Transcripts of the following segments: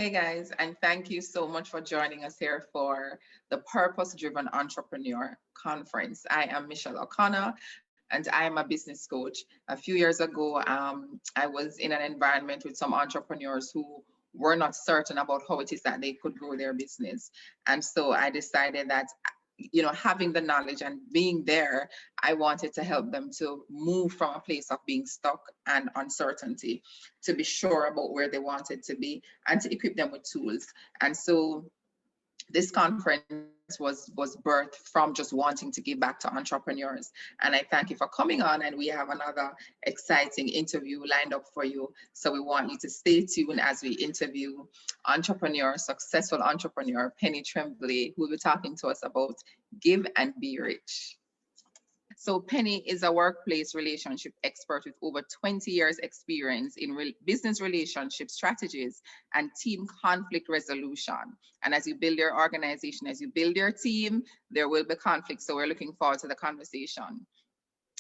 Hey guys, and thank you so much for joining us here for the Purpose Driven Entrepreneur Conference. I am Michelle O'Connor and I am a business coach. A few years ago, I was in an environment with some entrepreneurs who were not certain about how it is that they could grow their business. And so I decided that, having the knowledge and being there, I wanted to help them to move from a place of being stuck and uncertainty to be sure about where they wanted to be and to equip them with tools. And so this conference was birthed from just wanting to give back to entrepreneurs. And I thank you for coming on, and we have another exciting interview lined up for you. So we want you to stay tuned as we interview successful entrepreneur Penny Tremblay, who will be talking to us about give and be rich. So Penny is a workplace relationship expert with over 20 years experience in business relationship strategies and team conflict resolution. And as you build your organization, as you build your team, there will be conflict. So we're looking forward to the conversation.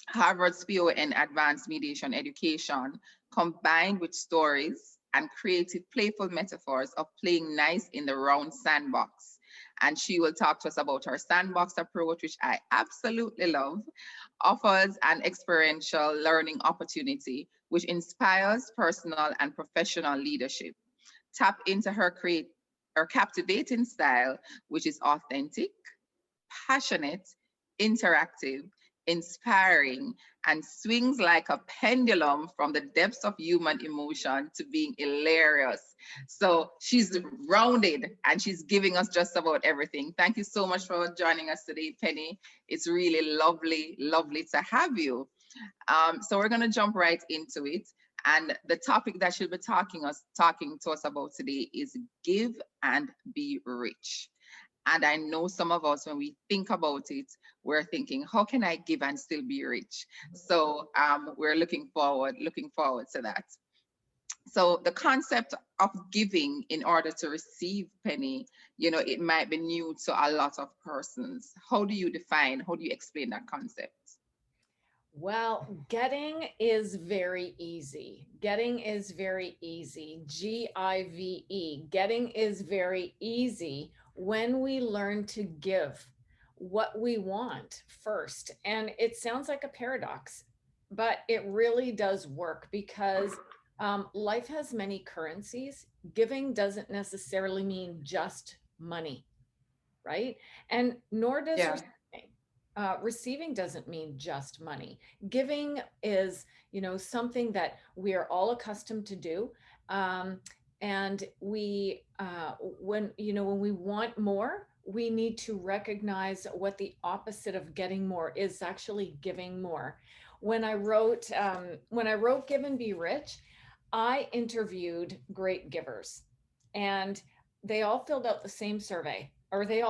Harvard's PON Advanced Mediation Education, combined with stories and creative, playful metaphors of playing nice in the round sandbox. And she will talk to us about her sandbox approach, which I absolutely love, offers an experiential learning opportunity, which inspires personal and professional leadership. Tap into her captivating style, which is authentic, passionate, interactive, inspiring, and swings like a pendulum from the depths of human emotion to being hilarious. So she's rounded and she's giving us just about everything. Thank you so much for joining us today, Penny. It's really lovely, lovely to have you. So we're going to jump right into it. And the topic that she'll be talking to us about today is give and be rich. And I know some of us, when we think about it, we're thinking, how can I give and still be rich? So we're looking forward to that. So the concept of giving in order to receive, Penny, it might be new to a lot of persons. How do you explain that concept? Well, getting is very easy. Getting is very easy. GIVE. Getting is very easy when we learn to give what we want first. And it sounds like a paradox, but it really does work because life has many currencies. Giving doesn't necessarily mean just money, right? And nor does Yeah. receiving. Receiving doesn't mean just money. Giving is, something that we are all accustomed to do. And when we want more, we need to recognize what the opposite of getting more is actually giving more. When I wrote Give and Be Rich, I interviewed great givers, and they all filled out the same survey, or I,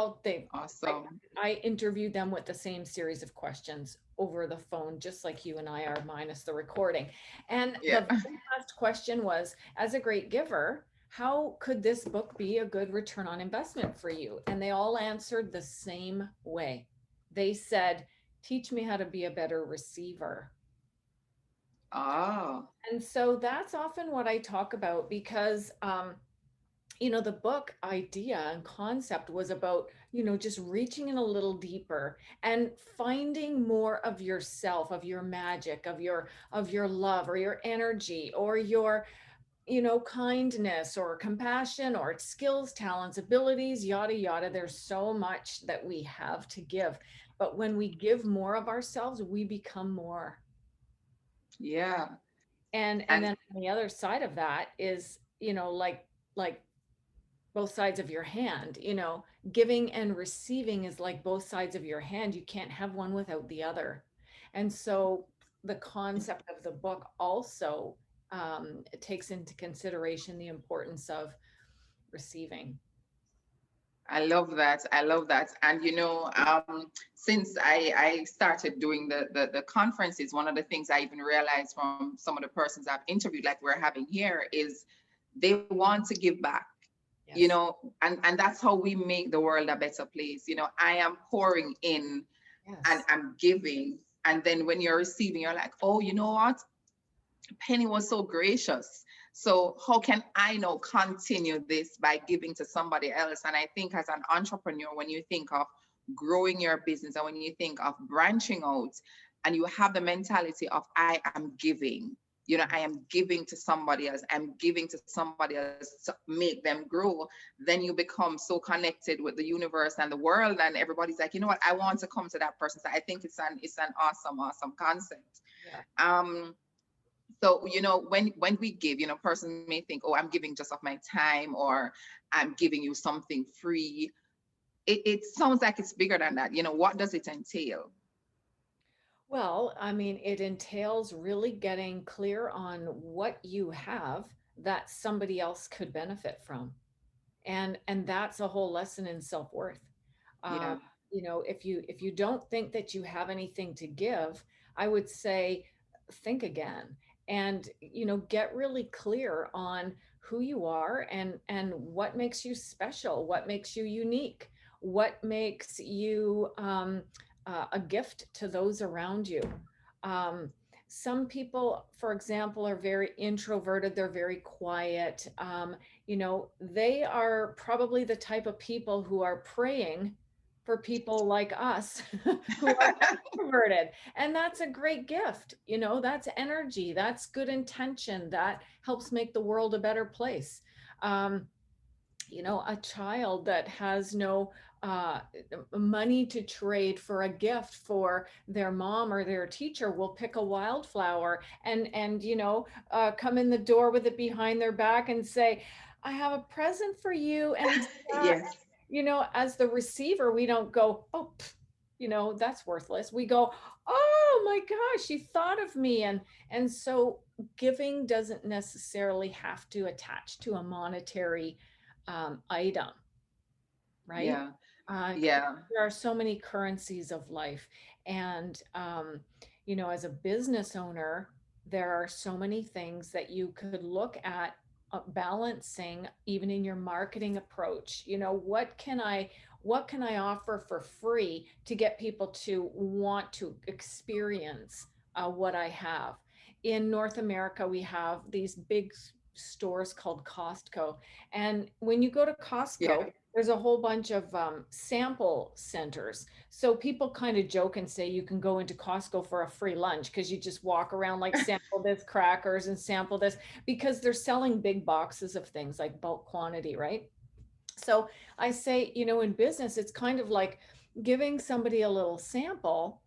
Awesome. I interviewed them with the same series of questions over the phone, just like you and I are, minus the recording. And Yeah. the very last question was, as a great giver, how could this book be a good return on investment for you? And they all answered the same way. They said, teach me how to be a better receiver. Oh, And so that's often what I talk about because the book idea and concept was about, just reaching in a little deeper and finding more of yourself, of your magic, of your love or your energy or your, kindness or compassion or skills, talents, abilities, yada yada. There's so much that we have to give, but when we give more of ourselves, we become more. yeah. And And then on the other side of that is, like both sides of your hand. Giving and receiving is like both sides of your hand. You can't have one without the other. And so the concept of the book also takes into consideration the importance of receiving. I love that. I love that. And since I started doing the conferences, one of the things I even realized from some of the persons I've interviewed, like we're having here, is they want to give back. Yes. And that's how we make the world a better place. I am pouring in and Yes. I'm giving. And then when you're receiving, you're like, oh, you know what? Penny was so gracious. So how can I now continue this by giving to somebody else? And I think as an entrepreneur, when you think of growing your business and when you think of branching out and you have the mentality of I am giving, you know, I am giving to somebody else, I'm giving to somebody else to make them grow, then you become so connected with the universe and the world, and everybody's like, you know what, I want to come to that person. So I think it's an awesome concept. Yeah. um so, you know, when we give, you know, person may think, oh, I'm giving just of my time, or I'm giving you something free. It sounds like it's bigger than that. You know, what does it entail? Well, I mean, it entails really getting clear on what you have that somebody else could benefit from. And that's a whole lesson in self-worth. Um, Yeah. if you don't think that you have anything to give, I would say think again, and get really clear on who you are, and what makes you special, what makes you unique, what makes you a gift to those around you. um, some people, for example, are very introverted, they're very quiet. They are probably the type of people who are praying for people like us who are extroverted. And that's a great gift. That's energy, that's good intention, that helps make the world a better place. Um, a child that has no uh, money to trade for a gift for their mom or their teacher will pick a wildflower and come in the door with it behind their back and say, I have a present for you. And Yes. as the receiver, we don't go, oh, pff, that's worthless. We go, oh my gosh, you thought of me. And so giving doesn't necessarily have to attach to a monetary item, right? Yeah. Uh, Yeah. there are so many currencies of life. And, as a business owner, there are so many things that you could look at balancing even in your marketing approach. What can I offer for free to get people to want to experience what I have? In North America, we have these big stores called Costco. And when you go to Yeah. Costco, there's a whole bunch of sample centers. So people kind of joke and say you can go into Costco for a free lunch because you just walk around like sample this crackers and sample this, because they're selling big boxes of things like bulk quantity, right? So I say, in business, it's kind of like giving somebody a little sample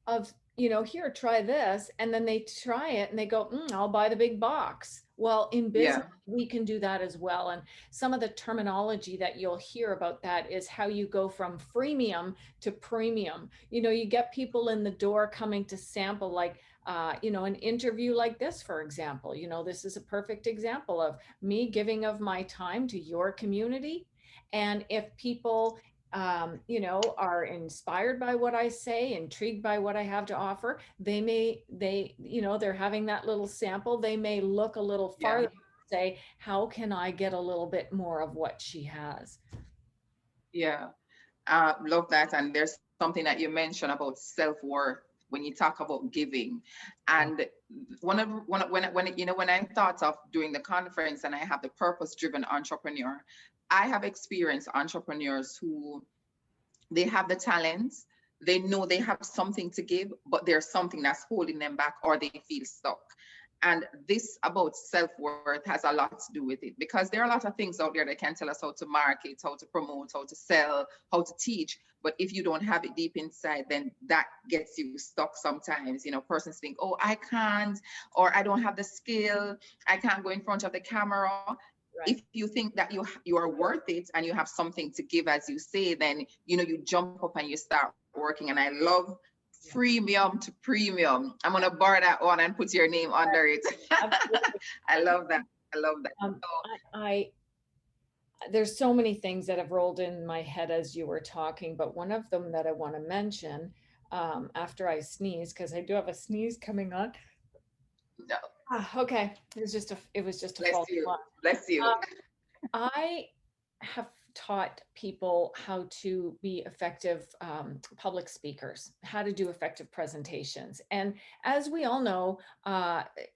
of, here, try this. And then they try it and they go, I'll buy the big box. Well, in business, Yeah. we can do that as well. And some of the terminology that you'll hear about that is how you go from freemium to premium. You get people in the door coming to sample, like, an interview like this, for example. This is a perfect example of me giving of my time to your community. And if people are inspired by what I say, intrigued by what I have to offer, they're having that little sample. They may look a little Yeah. farther, say, how can I get a little bit more of what she has? Yeah. Love that. And there's something that you mentioned about self-worth when you talk about giving. Yeah. And when I thought of doing the conference and I have the purpose-driven entrepreneur, I have experienced entrepreneurs who they have the talents, they know they have something to give, but there's something that's holding them back or they feel stuck. And this about self-worth has a lot to do with it, because there are a lot of things out there that can tell us how to market, how to promote, how to sell, how to teach. But if you don't have it deep inside, then that gets you stuck sometimes. You know, persons think, oh, I can't, or I don't have the skill, I can't go in front of the camera. If Right. you think that you are worth it and you have something to give, as you say, then you jump up and you start working. And I love Yeah. freemium to premium. I'm gonna bar that one and put your name under it. Absolutely. I love that. I love that. Um, So I there's so many things that have rolled in my head as you were talking, but one of them that I want to mention, after I sneeze, because I do have a sneeze coming on. no, Okay, it was just a bless false you. one. Bless you. Um, I have taught people how to be effective public speakers, how to do effective presentations. And as we all know,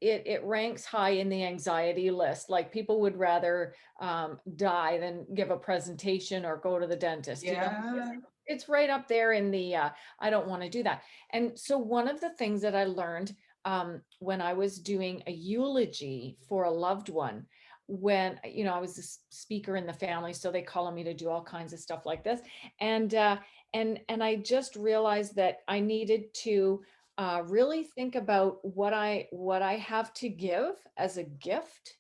it ranks high in the anxiety list. Like people would rather die than give a presentation or go to the dentist, you know. Yeah. It's right up there in the I don't want to do that. And so one of the things that I learned when I was doing a eulogy for a loved one, when you know I was a speaker in the family, so they call on me to do all kinds of stuff like this, and and I just realized that I needed to really think about what I have to give as a gift,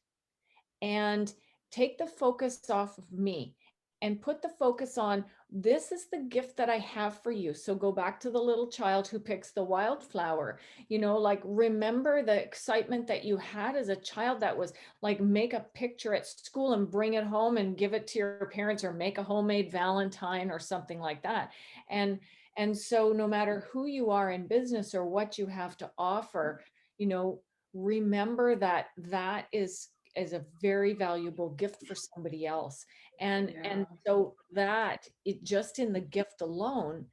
and take the focus off of me and put the focus on this is the gift that I have for you. So go back to the little child who picks the wildflower, you know, like remember the excitement that you had as a child, that was like make a picture at school and bring it home and give it to your parents, or make a homemade Valentine or something like that. And and so no matter who you are in business or what you have to offer, you know, remember that that is a very valuable gift for somebody else. And Yeah. so that it just in the gift alone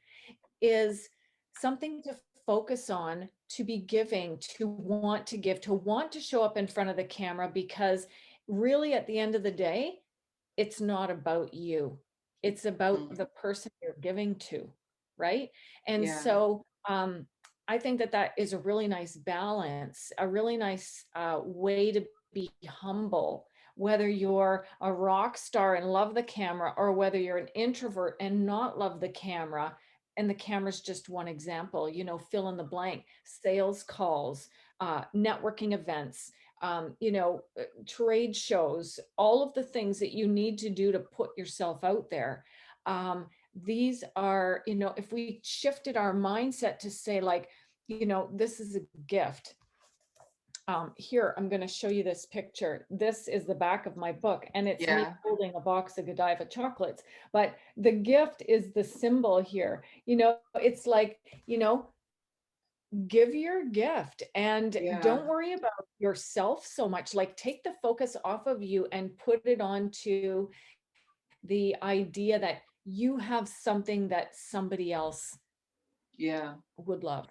is something to focus on, to be giving, to want to give, to want to show up in front of the camera, because really at the end of the day, it's not about you. It's about Mm. the person you're giving to, right? And Yeah. so I think that that is a really nice balance, a really nice way to be humble, whether you're a rock star and love the camera, or whether you're an introvert and not love the camera. And the camera's just one example, you know, fill in the blank, sales calls, networking events, you know, trade shows, all of the things that you need to do to put yourself out there. These are, you know, if we shifted our mindset to say, like, you know, this is a gift. Here, I'm going to show you this picture. This is the back of my book, and it's me Yeah. holding a box of Godiva chocolates. But the gift is the symbol here. You know, it's like, you know, give your gift and don't Yeah. worry about yourself so much. Like, take the focus off of you and put it onto the idea that you have something that somebody else Yeah. would love,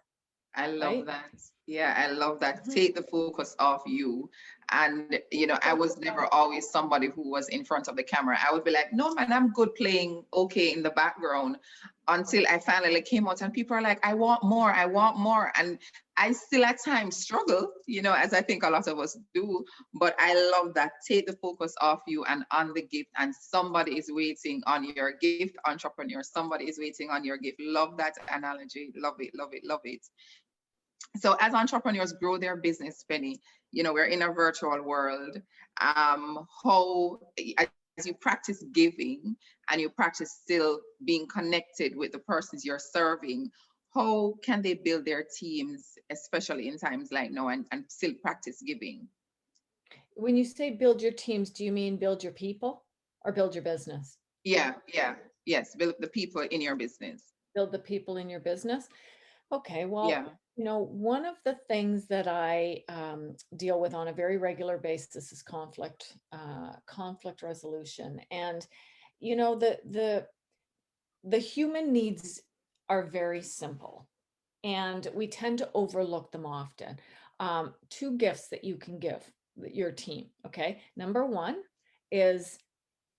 I love right? that. Yeah, I love that. Mhm. Take the focus off you. And, you know, I was Focus never on always somebody who was in front of the camera. I would be like, no, man, I'm good playing okay in the background, until I finally came out and people are like, I want more, I want more. And I still at times struggle, you know, as I think a lot of us do. But I love that. Take the focus off you and on the gift, and somebody is waiting on your gift, entrepreneur. Somebody is waiting on your gift. Love that analogy. Love it, love it, love it. So as entrepreneurs grow their business, Penny, you know, we're in a virtual world. How, as you practice giving and you practice still being connected with the persons you're serving, how can they build their teams, especially in times like now, and still practice giving? When you say build your teams, do you mean build your people or build your business? Yeah, yeah, yes, build the people in your business. Build the people in your business. Okay, well, Yeah, you know, one of the things that I deal with on a very regular basis is conflict resolution. And you know, the human needs are very simple, and we tend to overlook them often. Two gifts that you can give your team. Okay, number one is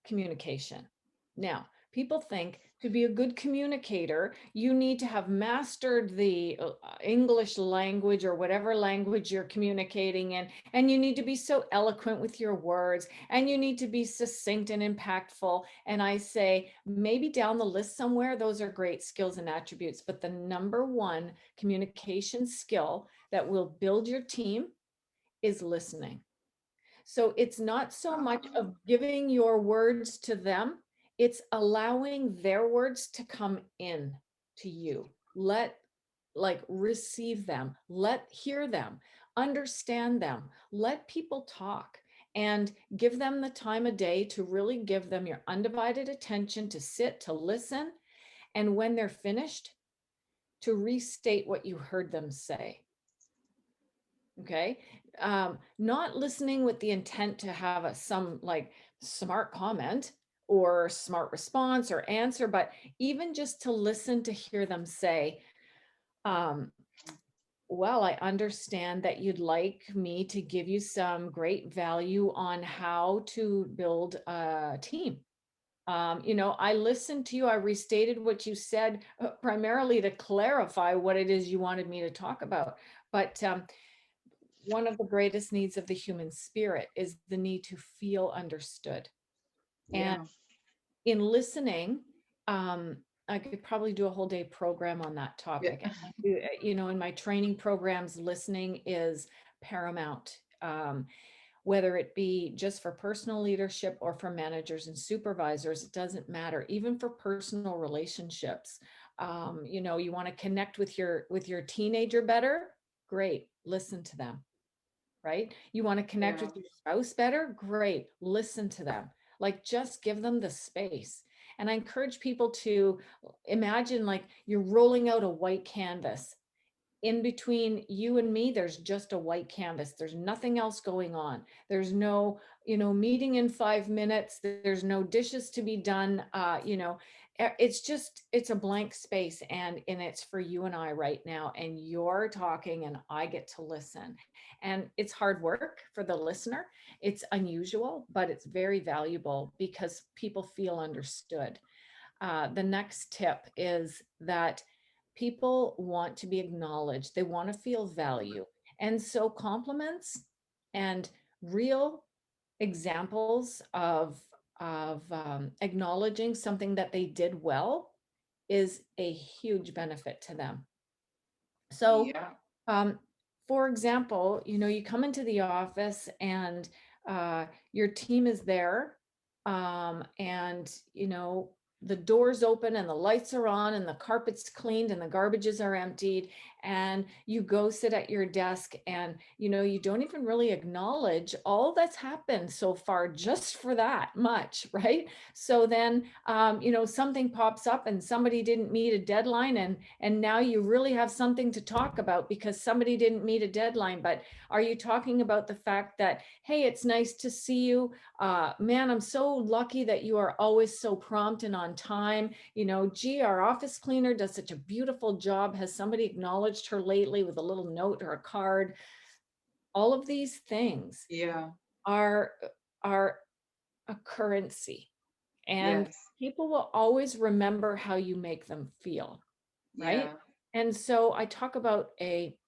communication. Now, people think to be a good communicator, you need to have mastered the English language or whatever language you're communicating in, and you need to be so eloquent with your words, and you need to be succinct and impactful. And I say, maybe down the list somewhere, those are great skills and attributes, but the number one communication skill that will build your team is listening. So it's not so much uh, of giving your words to them, it's allowing their words to come in to you. Let, like, receive them, let hear them, understand them, let people talk, and give them the time of day to really give them your undivided attention, to sit, to listen. And when they're finished, to restate what you heard them say. Okay. Not listening with the intent to have some like smart comment or smart response or answer, but even just to listen to hear them say, um, well, I understand that you'd like me to give you some great value on how to build a team. I listened to you. I restated what you said primarily to clarify what it is you wanted me to talk about. But one of the greatest needs of the human spirit is the need to feel understood. And Yeah. in listening, um, I could probably do a whole day program on that Yeah. topic. And in my training programs, listening is paramount. Whether it be just for personal leadership or for managers and supervisors, it doesn't matter. Even for personal relationships, you want to connect with your teenager better. Great, listen to them. Right? You want to connect Yeah. with your spouse better? Great, listen to them. Like just give them the space. And I encourage people to imagine like you're rolling out a white canvas. In between you and me, there's just a white canvas. There's nothing else going on. There's no, meeting in 5 minutes. There's no dishes to be done. It's a blank space, and it's for you and I right now. And you're talking and I get to listen. And it's hard work for the listener. It's unusual, but it's very valuable because people feel understood. The next tip is that people want to be acknowledged, they want to feel value. And so compliments and real examples of acknowledging something that they did well is a huge benefit to them. So Yeah. um, for example, you come into the office and your team is there, and the doors open and the lights are on and the carpet's cleaned and the garbages are emptied, and you go sit at your desk, and you don't even really acknowledge all that's happened so far just for that much, right? So then something pops up and somebody didn't meet a deadline, and now you really have something to talk about because somebody didn't meet a deadline. But are you talking about the fact that, hey, it's nice to see you, man, I'm so lucky that you are always so prompt and on time, gee, our office cleaner does such a beautiful job, has somebody acknowledged her lately with a little note or a card? All of these things Yeah. are are a currency, and Yes. people will always remember how you make them feel, right? Yeah. And so I talk about a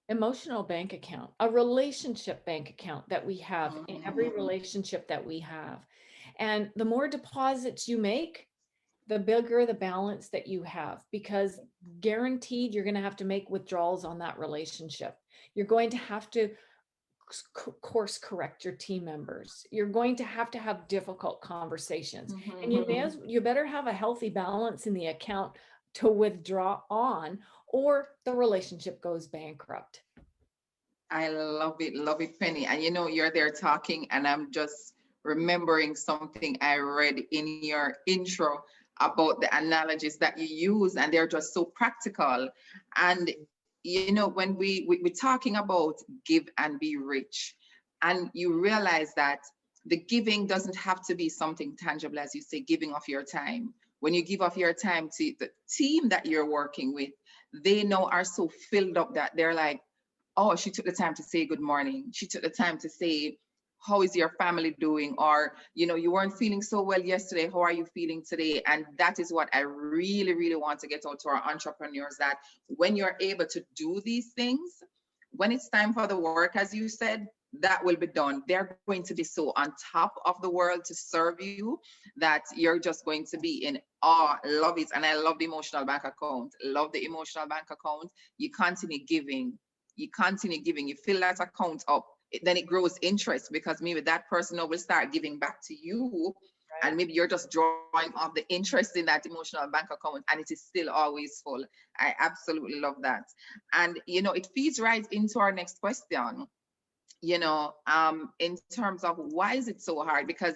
emotional bank account, a relationship bank account that we have in every Mhm. relationship that we have. And the more deposits you make, the bigger the balance that you have, because guaranteed you're going to have to make withdrawals on that relationship. You're going to have to course correct your team members. You're going to have difficult conversations, and Mhm. you better have a healthy balance in the account to withdraw on, or the relationship goes bankrupt. I love it, Penny. And you're there talking, and I'm just remembering something I read in your intro about the analogies that you use, and they're just so practical. And when we're talking about give and be rich, and you realize that the giving doesn't have to be something tangible, as you say, giving of your time. When you give of your time to the team that you're working with, they now are so filled up that they're like, oh, she took the time to say good morning. She took the time to say, how is your family doing? Or, you weren't feeling so well yesterday. How are you feeling today? And that is what I really, really want to get out to our entrepreneurs, that when you're able to do these things, when it's time for the work, as you said, that will be done. They're going to be so on top of the world to serve you that you're just going to be in awe. Love it. And I love the emotional bank account. Love the emotional bank account. You continue giving, you fill that account up, then it grows interest, because maybe that person will start giving back to you, and maybe you're just drawing off the interest in that emotional bank account, and it is still always full. I absolutely love that. And it feeds right into our next question, in terms of why is it so hard, because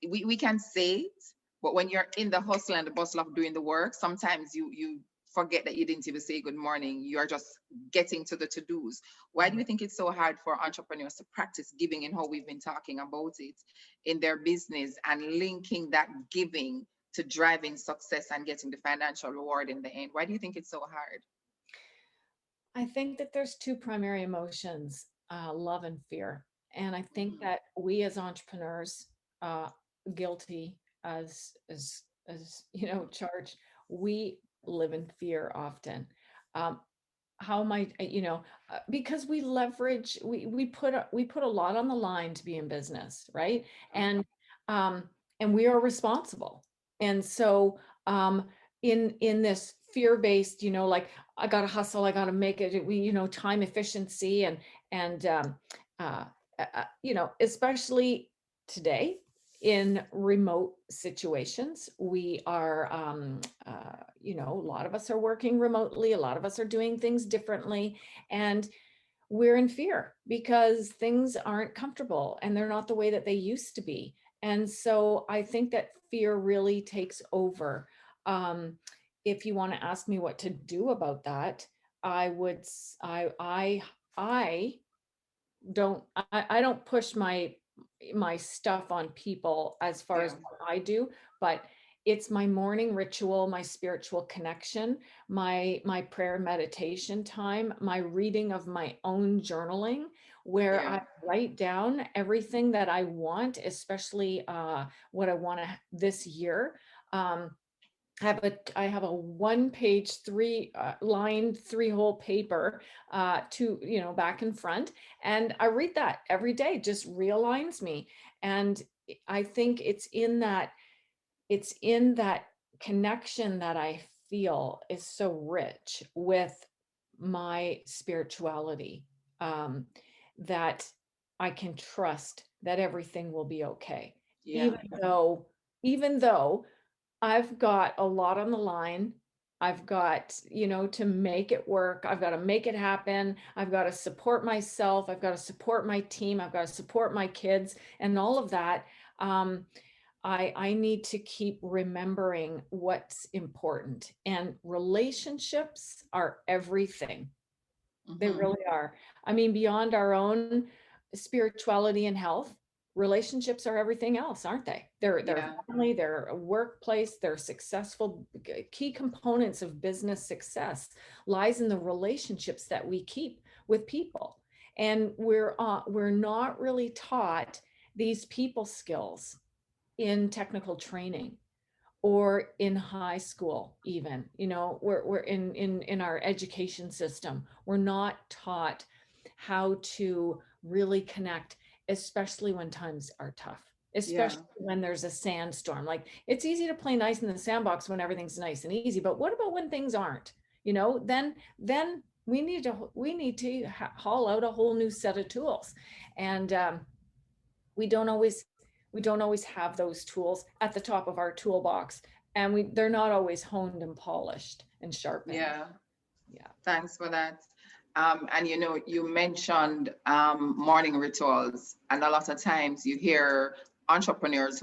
we can say it, but when you're in the hustle and the bustle of doing the work, sometimes you forget that you didn't even say good morning. You're just getting to the to-dos. Why do you think it's so hard for entrepreneurs to practice giving in how we've been talking about it in their business and linking that giving to driving success and getting the financial reward in the end? Why do you think it's so hard? I think that there's two primary emotions, love and fear. And I think that we as entrepreneurs, uh, guilty as charged, we live in fear often. Um, how am I, because we leverage, we put a lot on the line to be in business, right? And um, and we are responsible. And so in this fear-based, like I gotta hustle, I gotta make it, time efficiency and especially today in remote situations, we are, a lot of us are working remotely, a lot of us are doing things differently, and we're in fear because things aren't comfortable and they're not the way that they used to be. And so I think that fear really takes over. Um, if you want to ask me what to do about that, I would, I I don't push my stuff on people as far as Yeah, what I do, but it's my morning ritual, my spiritual connection, my prayer meditation time, my reading of my own journaling, where yeah, I write down everything that I want, especially what I want to this year. Um, I have a one page, three line, three whole paper, to, back and front. And I read that every day, just realigns me. And I think it's in that connection that I feel is so rich with my spirituality, um, that I can trust that everything will be okay. yeah, Even though I've got a lot on the line. I've got, to make it work. I've got to make it happen. I've got to support myself. I've got to support my team. I've got to support my kids and all of that. Um, I need to keep remembering what's important. And relationships are everything. They hmm, really are. I mean, beyond our own spirituality and health, relationships are everything else, aren't they? They're yeah, family, they're a workplace, they're successful. Key components of business success lies in the relationships that we keep with people. And we're not really taught these people skills in technical training or in high school. Even, we're in our education system, we're not taught how to really connect, especially when times are tough, yeah, especially when there's a sandstorm. Like, it's easy to play nice in the sandbox when everything's nice and easy, but what about when things aren't? Then we need to haul out a whole new set of tools. And we don't always we don't always have those tools at the top of our toolbox, and they're not always honed and polished and sharpened. yeah. Yeah. Thanks for that. And you mentioned morning rituals, and a lot of times you hear entrepreneurs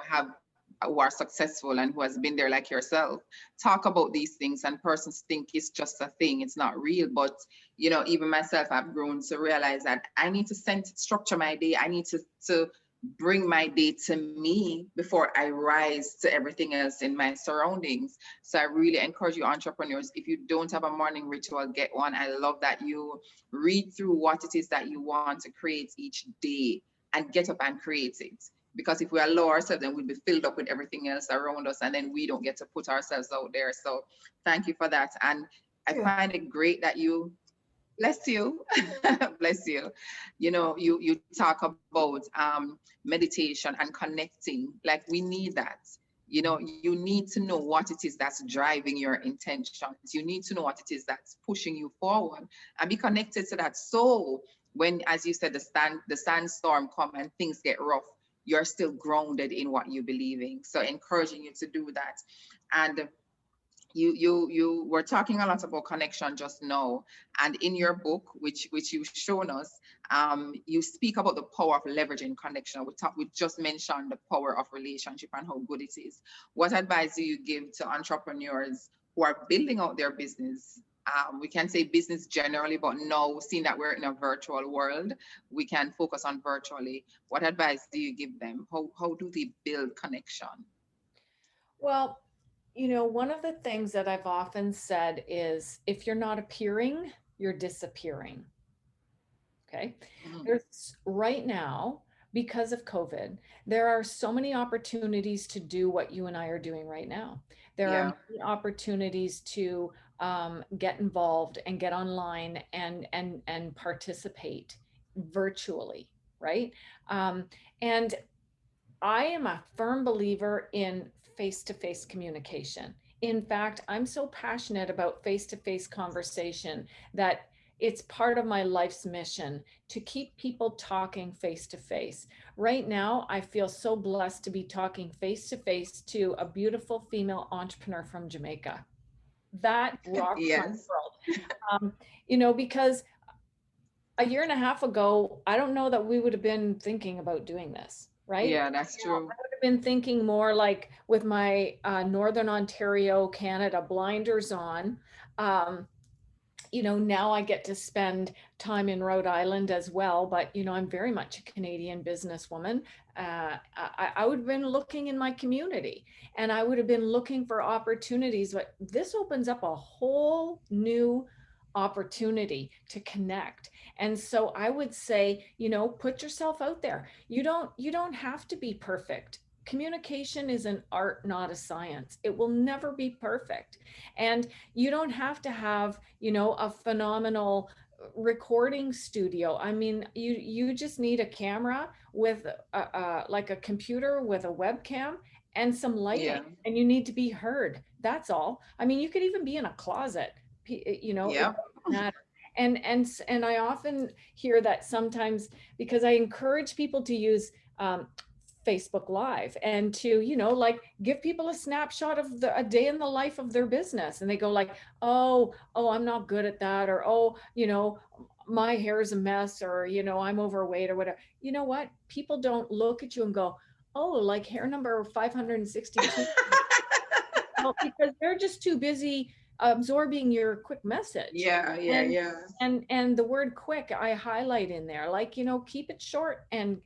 have who are successful and who has been there like yourself talk about these things, and persons think it's just a thing, it's not real. But even myself, I've grown to realize that I need to structure my day. I need to bring my day to me before I rise to everything else in my surroundings. So I really encourage you entrepreneurs, if you don't have a morning ritual, get one. I love that you read through what it is that you want to create each day and get up and create it. Because if we allow ourselves, then we'll be filled up with everything else around us, and then we don't get to put ourselves out there. So thank you for that. And I find it great that you, bless you, bless you. You talk about meditation and connecting. Like, we need that. You need to know what it is that's driving your intentions. You need to know what it is that's pushing you forward, and be connected to that. So when, as you said, the sandstorm come and things get rough, you're still grounded in what you believe in. So encouraging you to do that. And you were talking a lot about connection just now, and in your book, which you've shown us, you speak about the power of leveraging connection. We just mentioned the power of relationship and how good it is. What advice do you give to entrepreneurs who are building out their business. We can say business generally, but now seeing that we're in a virtual world, we can focus on virtually. What advice do you give them? How do they build connection? Well, one of the things that I've often said is if you're not appearing, you're disappearing. Okay. Mhm. There's right now, because of COVID, there are so many opportunities to do what you and I are doing right now. There are Yeah, many opportunities to get involved and get online and participate virtually, right? And I am a firm believer in face-to-face communication. In fact, I'm so passionate about face-to-face conversation that it's part of my life's mission to keep people talking face to face. Right now, I feel so blessed to be talking face to face to a beautiful female entrepreneur from Jamaica. That rocks my yes, world. Because a year and a half ago, I don't know that we would have been thinking about doing this, right? yeah, that's true. I would have been thinking more like with my Northern Ontario, Canada blinders on. Um, now I get to spend time in Rhode Island as well, but, I'm very much a Canadian businesswoman. I would have been looking in my community and I would have been looking for opportunities, but this opens up a whole new opportunity to connect. And so I would say, put yourself out there. You don't have to be perfect. Communication is an art, not a science. It will never be perfect. And you don't have to have, a phenomenal recording studio. I mean, you just need a camera with like a computer with a webcam and some lighting, Yeah, and you need to be heard. That's all. I mean, you could even be in a closet. It yeah, doesn't matter. And I often hear that sometimes because I encourage people to use Facebook Live and to, like give people a snapshot of a day in the life of their business. And they go like, oh, I'm not good at that. Or, oh, my hair is a mess, or, I'm overweight or whatever. You know what? People don't look at you and go, oh, like hair number 562. Well, because they're just too busy absorbing your quick message. yeah, yeah, And yeah, and the word quick I highlight in there, like, keep it short and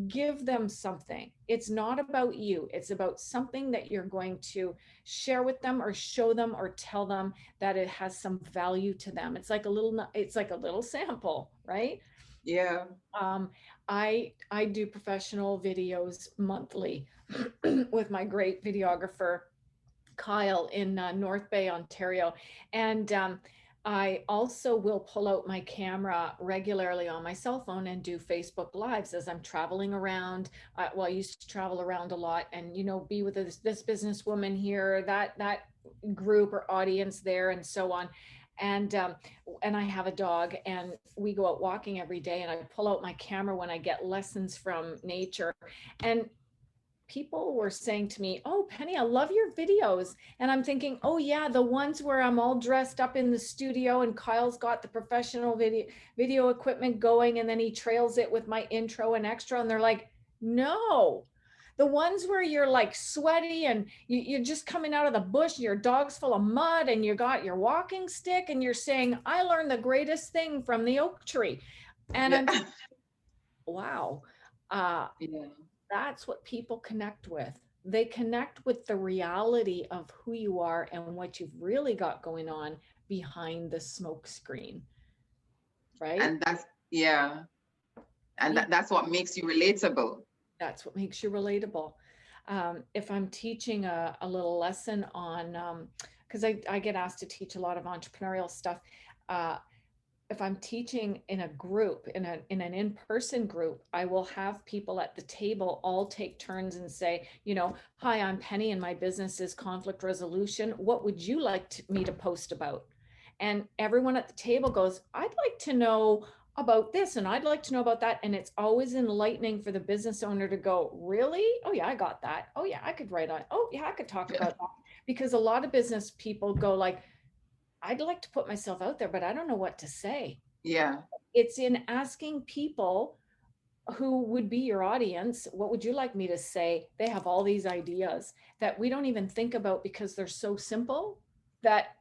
give them something. It's not about you. It's about something that you're going to share with them or show them or tell them that it has some value to them. It's like a little sample, right? yeah. Um, I do professional videos monthly with my great videographer Kyle in North Bay, Ontario. And I also will pull out my camera regularly on my cell phone and do Facebook Lives as I'm traveling around. Well, I used to travel around a lot and, be with this businesswoman here, that group or audience there, and so on. And I have a dog, and we go out walking every day, and I pull out my camera when I get lessons from nature. And people were saying to me, "Oh, Penny, I love your videos." And I'm thinking, "Oh yeah, the ones where I'm all dressed up in the studio and Kyle's got the professional video equipment going and then he trails it with my intro and extra." And they're like, "No. The ones where you're like sweaty and you're just coming out of the bush and your dog's full of mud and you got your walking stick and you're saying, 'I learned the greatest thing from the oak tree.'" And Yeah, I'm thinking, wow. Uh, yeah, that's what people connect with. They connect with the reality of who you are and what you've really got going on behind the smoke screen, right? and that's yeah, and Yeah, that's what makes you relatable. that's what makes you relatable. If I'm teaching a little lesson on, because I get asked to teach a lot of entrepreneurial stuff, uh, if I'm teaching in a group, in an in-person group, I will have people at the table all take turns and say, "Hi, I'm Penny and my business is conflict resolution. What would you like me to post about?" And everyone at the table goes, "I'd like to know about this and I'd like to know about that." And it's always enlightening for the business owner to go, "Really? Oh yeah, I got that. Oh yeah, I could write on. Oh yeah, I could talk Yeah, about that." Because a lot of business people go like, "I'd like to put myself out there, but I don't know what to say." yeah, It's in asking people who would be your audience, "What would you like me to say?" They have all these ideas that we don't even think about because they're so simple. that,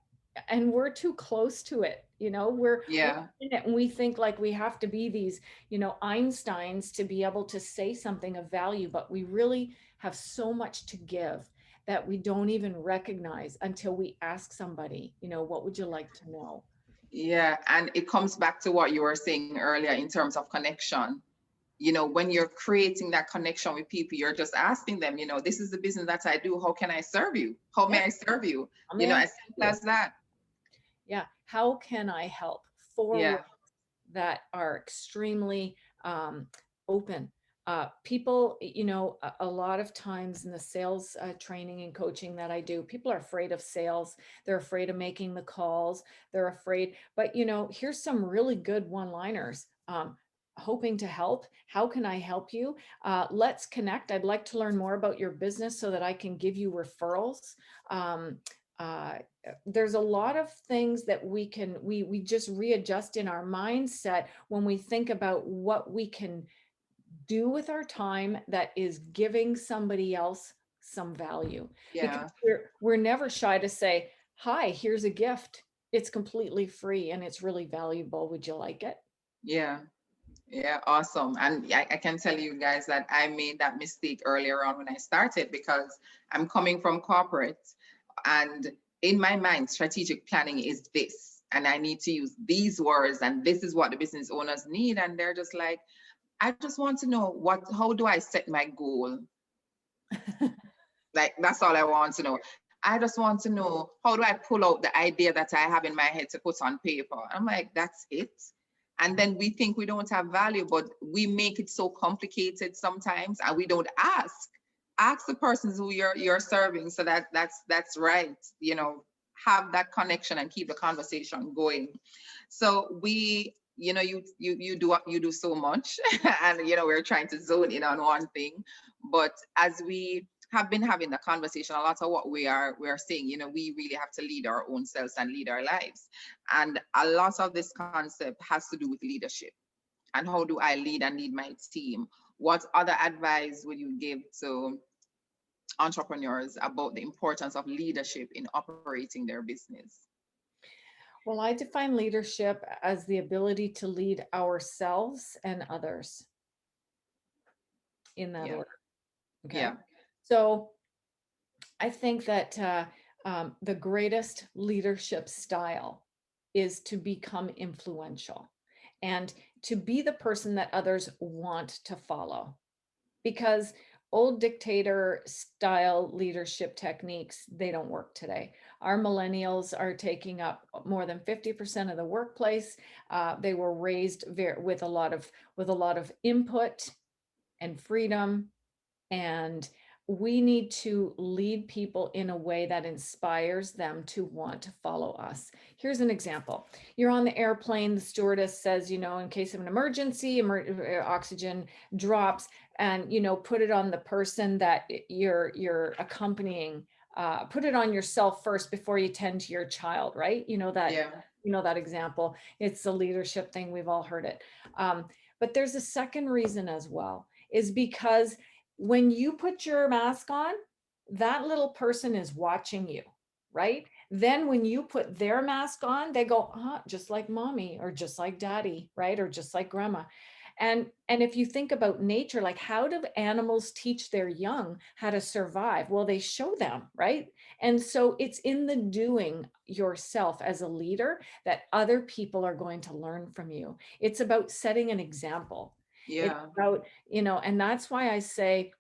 and we're too close to it. We're Yeah. in it, and we think like we have to be these, Einsteins to be able to say something of value, but we really have so much to give that we don't even recognize until we ask somebody, what would you like to know? Yeah. And it comes back to what you were saying earlier in terms of connection. When you're creating that connection with people, you're just asking them, this is the business that I do. How can I serve you? How Yeah, may I serve you? how may I As help simple you? as that. Yeah, how can I help? Four Yeah. that are extremely open. People, a lot of times in the sales training and coaching that I do, people are afraid of sales. They're afraid of making the calls. They're afraid. But, here's some really good one-liners. Hoping to help. How can I help you? Let's connect. I'd like to learn more about your business so that I can give you referrals. Um, uh, there's a lot of things that we just readjust in our mindset when we think about what we can do with our time that is giving somebody else some value, because Yeah. we're never shy to say, hi, here's a gift. It's completely free and it's really valuable. Would you like it? Yeah. Yeah, awesome. And I can tell you guys that I made that mistake earlier on when I started, because I'm coming from corporate, and in my mind, strategic planning is this. And I need to use these words, and this is what the business owners need. And they're just like, I just want to know how do I set my goal? Like, that's all I want to know. I just want to know, how do I pull out the idea that I have in my head to put on paper? I'm like, that's it. And then we think we don't have value, but we make it so complicated sometimes, and we don't ask. Ask the persons who you're serving, so that's right. Have that connection and keep the conversation going. So you do so much, and we're trying to zone in on one thing, but as we have been having the conversation, a lot of what we're saying, we really have to lead our own selves and lead our lives. And a lot of this concept has to do with leadership. And how do I lead and lead my team? What other advice would you give to entrepreneurs about the importance of leadership in operating their business? Well, I define leadership as the ability to lead ourselves and others in that Yeah. order. Okay. Yeah. So I think that the greatest leadership style is to become influential and to be the person that others want to follow. Because old dictator style leadership techniques, they don't work today. Our millennials are taking up more than 50% of the workplace. They were raised with a lot of input and freedom, and we need to lead people in a way that inspires them to want to follow us. Here's an example. You're on the airplane, the stewardess says, in case of an emergency, oxygen drops, and put it on the person that you're accompanying. Put it on yourself first before you tend to your child, right? Yeah. That example. It's the leadership thing. We've all heard it. But there's a second reason as well, is because when you put your mask on, that little person is watching you, right? Then when you put their mask on, they go, just like mommy, or just like daddy, right? Or just like grandma. And if you think about nature, like, how do animals teach their young how to survive? Well, they show them, right? And so it's in the doing yourself as a leader that other people are going to learn from you. It's about setting an example. It's Yeah. about, and that's why I say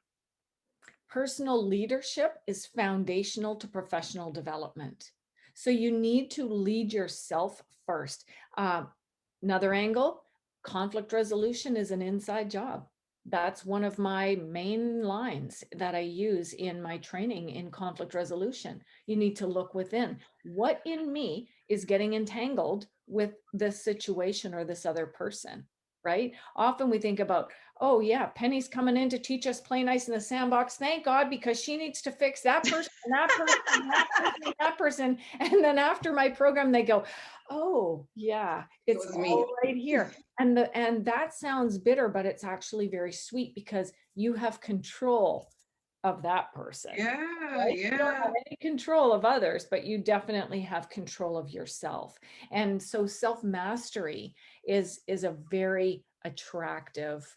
personal leadership is foundational to professional development. So you need to lead yourself first. Another angle, conflict resolution is an inside job. That's one of my main lines that I use in my training in conflict resolution. You need to look within. What in me is getting entangled with this situation or this other person, right? Often we think about, oh yeah, Penny's coming in to teach us play nice in the sandbox. Thank God, because she needs to fix that person, and that person, and that person, and that person. And then after my program, they go, oh yeah, It it's was all me. right here. And that sounds bitter, but it's actually very sweet because you have control of that person, Yeah, right? You don't yeah. have any control of others, but you definitely have control of yourself. And so self-mastery is a very attractive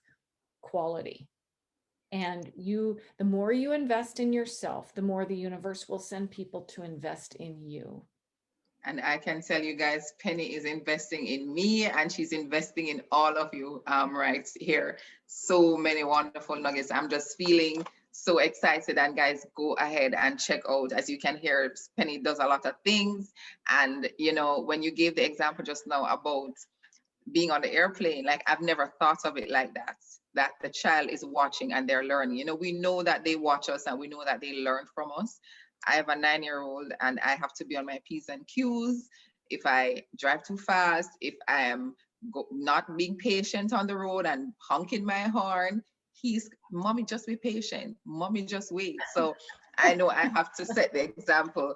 quality. And the more you invest in yourself, the more the universe will send people to invest in you. And I can tell you guys, Penny is investing in me and she's investing in all of you right here. So many wonderful nuggets. I'm just feeling so excited. And guys, go ahead and check out. As you can hear, Penny does a lot of things. And, you know, when you gave the example just now about being on the airplane, like I've never thought of it like that, that the child is watching and they're learning. You know, we know that they watch us and we know that they learn from us. I have a 9-year-old and I have to be on my P's and Q's. If I drive too fast, if I am not being patient on the road and honking my horn, mommy, just be patient. Mommy, just wait. So I know I have to set the example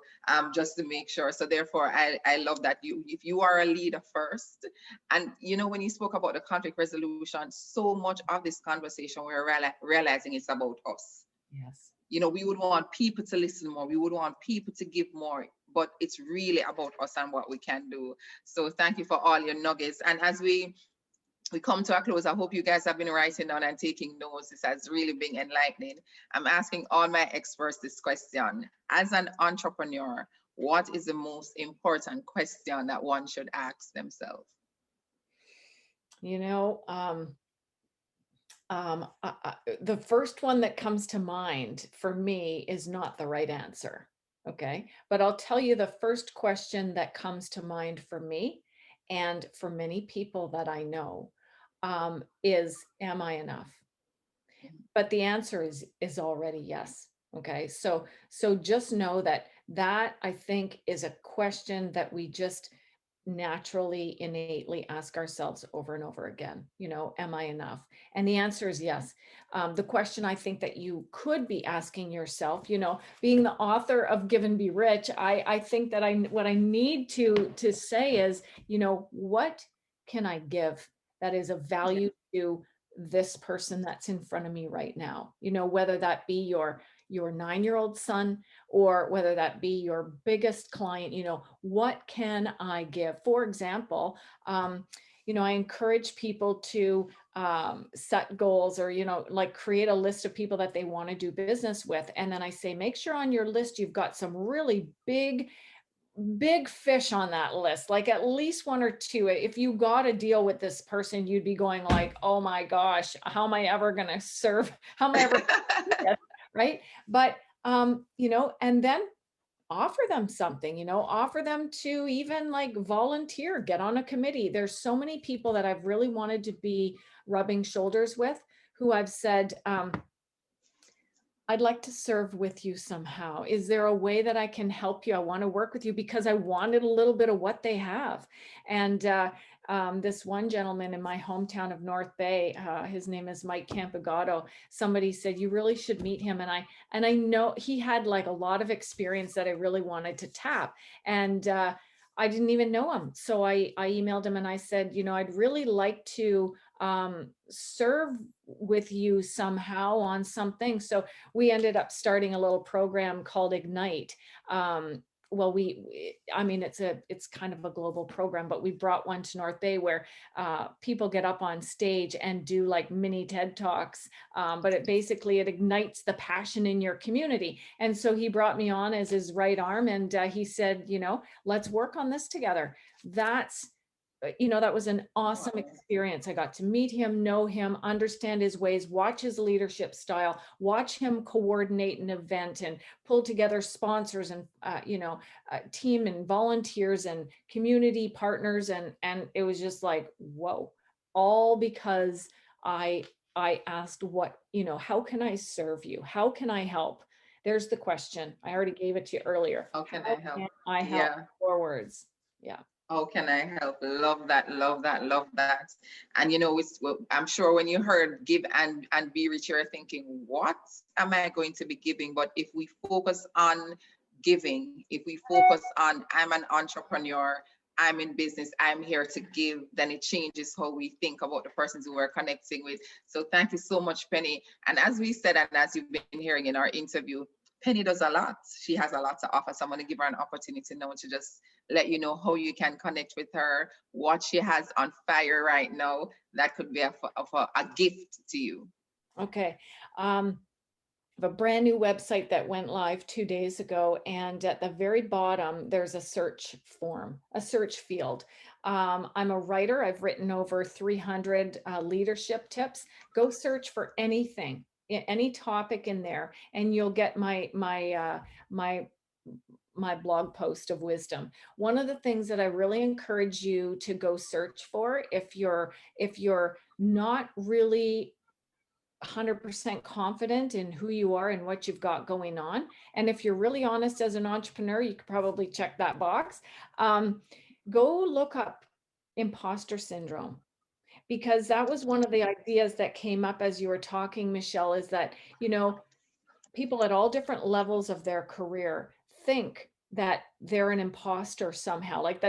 just to make sure. So therefore, I love that if you are a leader first, and you know, when you spoke about the conflict resolution, so much of this conversation we're realizing it's about us. Yes. You know, we would want people to listen more. We would want people to give more, but it's really about us and what we can do. So thank you for all your nuggets. And as we come to a close, I hope you guys have been writing down and taking notes. This has really been enlightening. I'm asking all my experts this question. As an entrepreneur, what is the most important question that one should ask themselves? You know, the first one that comes to mind for me is not the right answer. Okay. But I'll tell you the first question that comes to mind for me and for many people that I know is, am I enough? But the answer is already yes. Okay. So just know that I think is a question that we just naturally, innately ask ourselves over and over again, you know, am I enough? And the answer is yes. The question I think that you could be asking yourself, you know, being the author of Give and Be Rich, I think that what I need to say is, you know, what can I give that is of value to this person that's in front of me right now? You know, whether that be your 9-year-old son, or whether that be your biggest client, you know, what can I give? For example, you know, I encourage people to set goals, or, you know, like create a list of people that they want to do business with. And then I say, make sure on your list, you've got some really big fish on that list, like at least one or two. If you got a deal with this person, you'd be going like, oh my gosh, how am I ever going to serve? How am I ever right? But you know, and then offer them something, you know, offer them to even like volunteer, get on a committee. There's so many people that I've really wanted to be rubbing shoulders with, who I've said, I'd like to serve with you somehow. Is there a way that I can help you? I want to work with you because I wanted a little bit of what they have. And this one gentleman in my hometown of North Bay, his name is Mike Campagato. Somebody said, you really should meet him. And I know he had like a lot of experience that I really wanted to tap. And I didn't even know him. So I emailed him and I said, you know, I'd really like to serve with you somehow on something. So we ended up starting a little program called Ignite. Well, I mean, it's kind of a global program, but we brought one to North Bay where people get up on stage and do like mini TED Talks. But it ignites the passion in your community. And so he brought me on as his right arm, and he said, you know, let's work on this together. You know, that was an awesome experience. I got to meet him, know him, understand his ways, watch his leadership style, watch him coordinate an event and pull together sponsors and, you know, team and volunteers and community partners. And it was just like, whoa, all because I asked what, you know, how can I serve you? How can I help? There's the question. I already gave it to you earlier. How can How I help? can I help? Yeah. 4 words. Yeah. How can I help? Love that, love that, love that. And you know, I'm sure when you heard give and be rich, you're thinking, what am I going to be giving? But if we focus on giving, if we focus on I'm an entrepreneur, I'm in business, I'm here to give, then it changes how we think about the persons who we're connecting with. So thank you so much, Penny. And as we said, and as you've been hearing in our interview, Penny does a lot. She has a lot to offer. So I'm going to give her an opportunity now to just let you know how you can connect with her, what she has on fire right now. That could be a gift to you. Okay. A brand new website that went live 2 days ago, and at the very bottom there's a search form, a search field. I'm a writer. I've written over 300 leadership tips. Go search for anything, any topic in there, and you'll get my blog post of wisdom. One of the things that I really encourage you to go search for, if you're not really 100% confident in who you are and what you've got going on. And if you're really honest as an entrepreneur, you could probably check that box. Go look up imposter syndrome, because that was one of the ideas that came up as you were talking, Michelle, is that, people at all different levels of their career think that they're an imposter somehow, like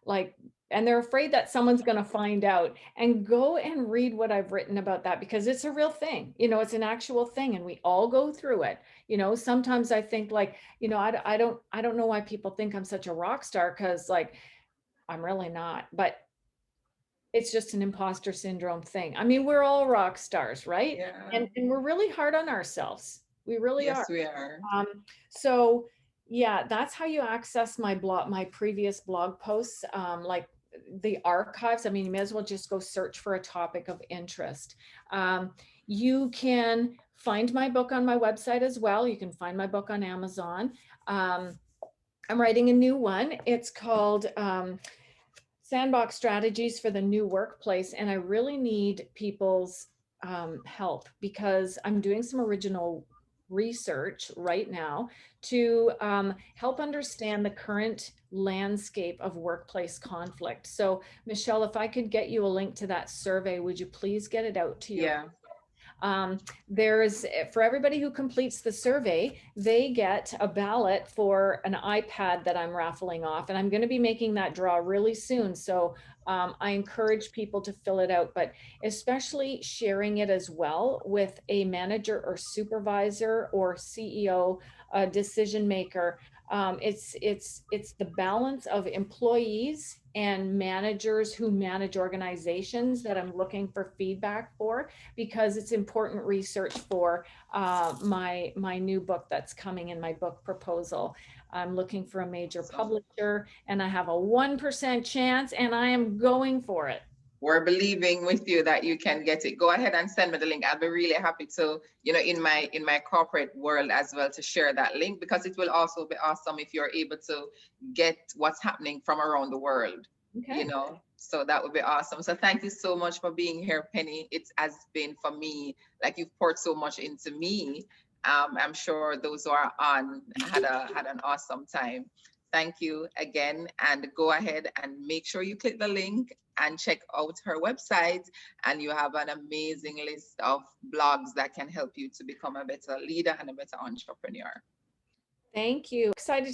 like, and they're afraid that someone's going to find out. And go and read what I've written about that, because it's a real thing. It's an actual thing, and we all go through it. Sometimes I think, like, I don't know why people think I'm such a rock star, because, like, I'm really not. But it's just an imposter syndrome thing. I mean, we're all rock stars, right? Yeah. And we're really hard on ourselves. We really are. Yes, we are. Um, so yeah, that's how you access my previous blog posts, like the archives. I mean, you may as well just go search for a topic of interest. You can find my book on my website as well. You can find my book on Amazon. I'm writing a new one. It's called Sandbox Strategies for the New Workplace. And I really need people's help, because I'm doing some original research right now to help understand the current landscape of workplace conflict. So, Michelle, if I could get you a link to that survey, would you please get it out to your Yeah. There's, for everybody who completes the survey, they get a ballot for an iPad that I'm raffling off, and I'm going to be making that draw really soon. So I encourage people to fill it out, but especially sharing it as well with a manager or supervisor or CEO, decision maker. It's the balance of employees and managers who manage organizations that I'm looking for feedback for, because it's important research for my new book that's coming in, my book proposal. I'm looking for a major publisher, and I have a 1% chance, and I am going for it. We're believing with you that you can get it. Go ahead and send me the link. I'll be really happy to, in my corporate world as well, to share that link, because it will also be awesome if you're able to get what's happening from around the world. Okay. So that would be awesome. So thank you so much for being here, Penny. It has been, for me, like, you've poured so much into me. I'm sure those who are on had an awesome time. Thank you again, and go ahead and make sure you click the link and check out her website, and you have an amazing list of blogs that can help you to become a better leader and a better entrepreneur. Thank you. Excited